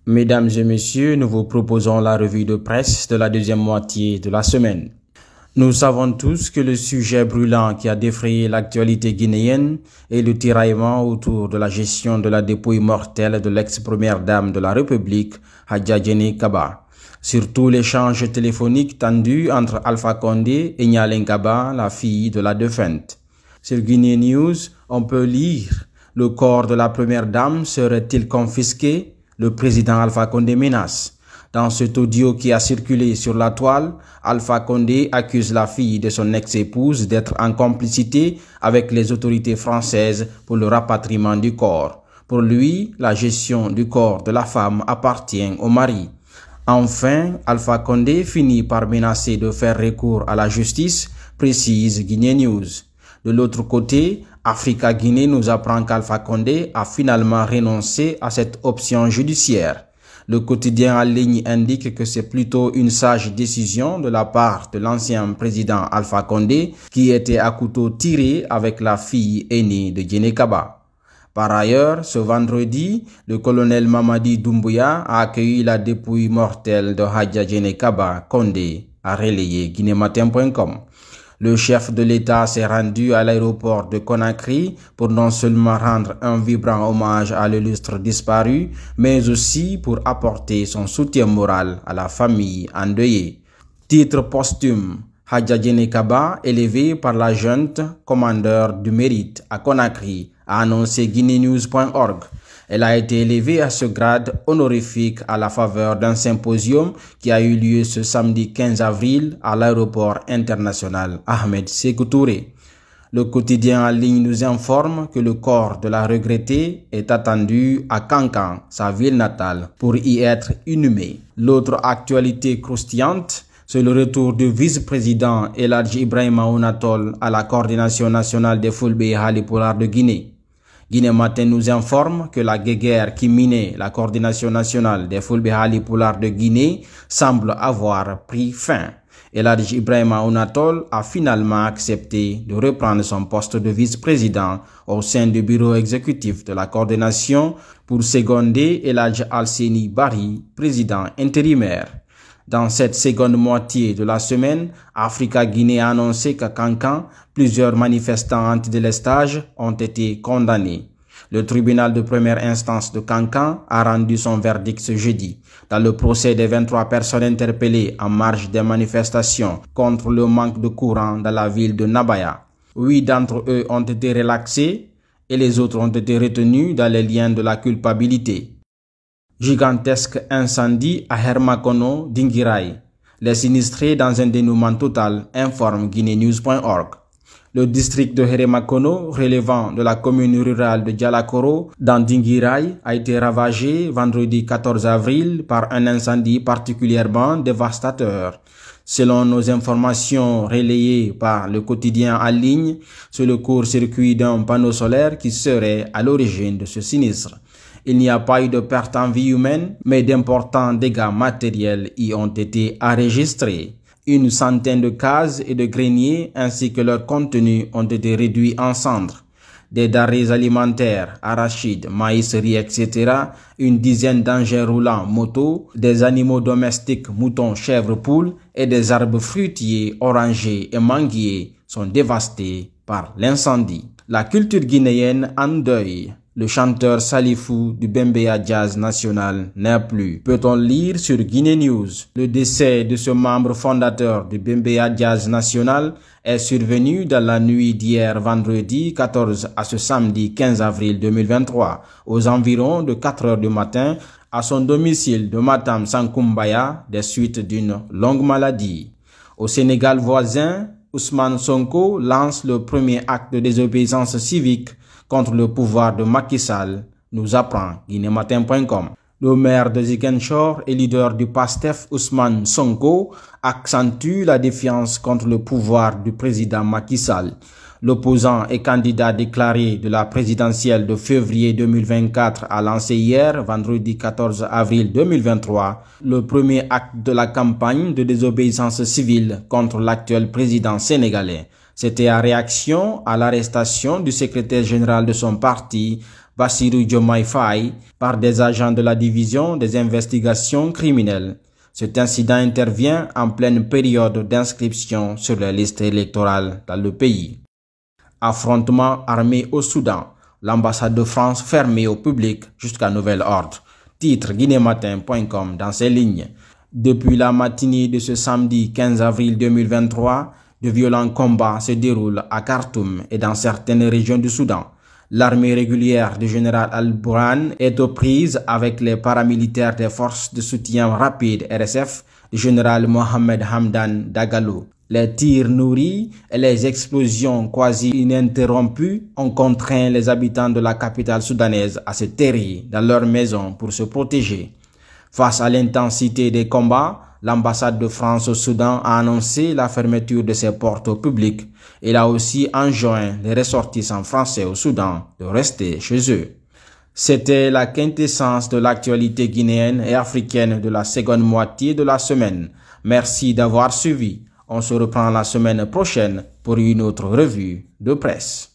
Mesdames et messieurs, nous vous proposons la revue de presse de la deuxième moitié de la semaine. Nous savons tous que le sujet brûlant qui a défrayé l'actualité guinéenne est le tiraillement autour de la gestion de la dépouille mortelle de l'ex-première dame de la République, Hadja Djené Kaba. Surtout l'échange téléphonique tendu entre Alpha Condé et Nyalen Kaba, la fille de la défunte. Sur Guinée News, on peut lire « Le corps de la première dame serait-il confisqué ?» Le président Alpha Condé menace. Dans cet audio qui a circulé sur la toile, Alpha Condé accuse la fille de son ex-épouse d'être en complicité avec les autorités françaises pour le rapatriement du corps. Pour lui, la gestion du corps de la femme appartient au mari. Enfin, Alpha Condé finit par menacer de faire recours à la justice, précise Guinée News. De l'autre côté, Africa Guinée nous apprend qu'Alpha Condé a finalement renoncé à cette option judiciaire. Le quotidien en ligne indique que c'est plutôt une sage décision de la part de l'ancien président Alpha Condé qui était à couteau tiré avec la fille aînée de Djené Kaba. Par ailleurs, ce vendredi, le colonel Mamadi Doumbouya a accueilli la dépouille mortelle de Hadja Djené Kaba Condé, a relayé guinématin.com. Le chef de l'État s'est rendu à l'aéroport de Conakry pour non seulement rendre un vibrant hommage à l'illustre disparu, mais aussi pour apporter son soutien moral à la famille endeuillée. Titre posthume: Hadja Djené Kaba, élevé par la junte commandeur du mérite à Conakry, a annoncé guinénews.org. Elle a été élevée à ce grade honorifique à la faveur d'un symposium qui a eu lieu ce samedi 15 avril à l'aéroport international Ahmed Sékou Touré. Le quotidien en ligne nous informe que le corps de la regrettée est attendu à Kankan, sa ville natale, pour y être inhumé. L'autre actualité croustillante, c'est le retour du vice-président El Hadji Ibrahima Ounatol à la coordination nationale des Fulbe et Halipolar de Guinée. Guinée Matin nous informe que la guéguerre qui minait la coordination nationale des Fulbe Halipolar de Guinée semble avoir pris fin. El Hadji Ibrahima Ounatol a finalement accepté de reprendre son poste de vice-président au sein du bureau exécutif de la coordination pour seconder El Hadji Alseni Bari, président intérimaire. Dans cette seconde moitié de la semaine, Africa Guinée a annoncé qu'à Kankan, plusieurs manifestants antidélestage ont été condamnés. Le tribunal de première instance de Kankan a rendu son verdict ce jeudi. Dans le procès des 23 personnes interpellées en marge des manifestations contre le manque de courant dans la ville de Nabaya, 8 d'entre eux ont été relaxés et les autres ont été retenus dans les liens de la culpabilité. Gigantesque incendie à Hermakono, Dinguiraye. Les sinistrés dans un dénouement total, informe guinénews.org. Le district de Hermakono, relevant de la commune rurale de Dialakoro, dans Dinguiraye, a été ravagé vendredi 14 avril par un incendie particulièrement dévastateur. Selon nos informations relayées par le quotidien en ligne, c'est le court-circuit d'un panneau solaire qui serait à l'origine de ce sinistre. Il n'y a pas eu de perte en vie humaine, mais d'importants dégâts matériels y ont été enregistrés. Une centaine de cases et de greniers ainsi que leur contenu ont été réduits en cendres. Des denrées alimentaires, arachides, maïs, riz, etc., une dizaine d'engins roulants motos, des animaux domestiques, moutons, chèvres, poules et des arbres fruitiers, orangers et manguiers sont dévastés par l'incendie. La culture guinéenne en deuil. Le chanteur Salifou du Bembeya Jazz National n'est plus. Peut-on lire sur Guinée News? Le décès de ce membre fondateur du Bembeya Jazz National est survenu dans la nuit d'hier vendredi 14 à ce samedi 15 avril 2023, aux environs de 4 heures du matin, à son domicile de Matam Sankumbaya, des suites d'une longue maladie. Au Sénégal voisin, Ousmane Sonko lance le premier acte de désobéissance civique contre le pouvoir de Macky Sall, nous apprend guinématin.com. Le maire de Ziguinchor et leader du PASTEF Ousmane Sonko accentue la défiance contre le pouvoir du président Macky Sall. L'opposant et candidat déclaré de la présidentielle de février 2024 a lancé hier, vendredi 14 avril 2023, le premier acte de la campagne de désobéissance civile contre l'actuel président sénégalais. C'était en réaction à l'arrestation du secrétaire général de son parti, Bassirou Diomaye Faye, par des agents de la division des investigations criminelles. Cet incident intervient en pleine période d'inscription sur les listes électorales dans le pays. Affrontement armé au Soudan. L'ambassade de France fermée au public jusqu'à nouvel ordre. Titre guinématin.com dans ses lignes. Depuis la matinée de ce samedi 15 avril 2023, de violents combats se déroulent à Khartoum et dans certaines régions du Soudan. L'armée régulière du général Al-Burhan est aux prises avec les paramilitaires des forces de soutien rapide RSF du général Mohamed Hamdan Dagalo. Les tirs nourris et les explosions quasi ininterrompues ont contraint les habitants de la capitale soudanaise à se terrer dans leurs maisons pour se protéger. Face à l'intensité des combats, l'ambassade de France au Soudan a annoncé la fermeture de ses portes au public. Il a aussi enjoint les ressortissants français au Soudan de rester chez eux. C'était la quintessence de l'actualité guinéenne et africaine de la seconde moitié de la semaine. Merci d'avoir suivi. On se reprend la semaine prochaine pour une autre revue de presse.